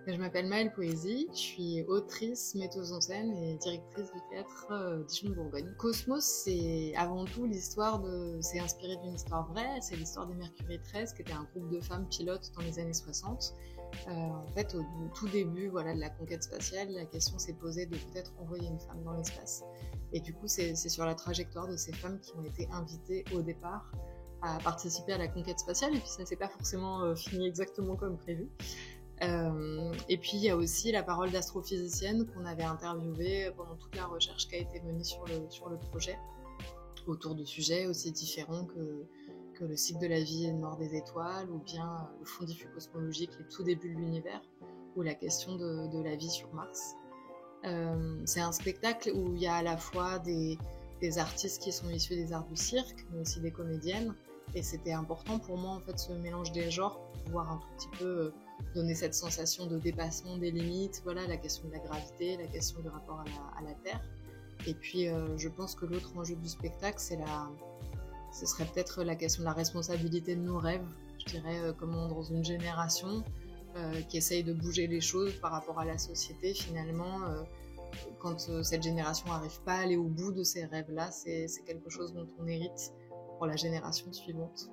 Je m'appelle Maëlle Poésie, je suis autrice, metteuse en scène et directrice du théâtre Dijon-Bourgogne. Cosmos, c'est avant tout c'est inspiré d'une histoire vraie, c'est l'histoire des Mercury 13, qui était un groupe de femmes pilotes dans les années 60. En fait, au tout début voilà, de la conquête spatiale, la question s'est posée de peut-être envoyer une femme dans l'espace. Et du coup, c'est sur la trajectoire de ces femmes qui ont été invitées au départ à participer à la conquête spatiale, et puis ça s'est pas forcément fini exactement comme prévu. Et puis il y a aussi la parole d'astrophysicienne qu'on avait interviewée pendant toute la recherche qui a été menée sur le projet, autour de sujets aussi différents que le cycle de la vie et de mort des étoiles, ou bien le fond diffus cosmologique, les tout débuts de l'univers, ou la question de la vie sur Mars. C'est un spectacle où il y a à la fois des artistes qui sont issus des arts du cirque, mais aussi des comédiennes, et c'était important pour moi en fait ce mélange des genres pour pouvoir un tout petit peu donner cette sensation de dépassement des limites, voilà, la question de la gravité, la question du rapport à la Terre. Et puis je pense que l'autre enjeu du spectacle, ce serait peut-être la question de la responsabilité de nos rêves, je dirais, comment dans une génération qui essaye de bouger les choses par rapport à la société, finalement, quand cette génération n'arrive pas à aller au bout de ces rêves-là, c'est quelque chose dont on hérite pour la génération suivante.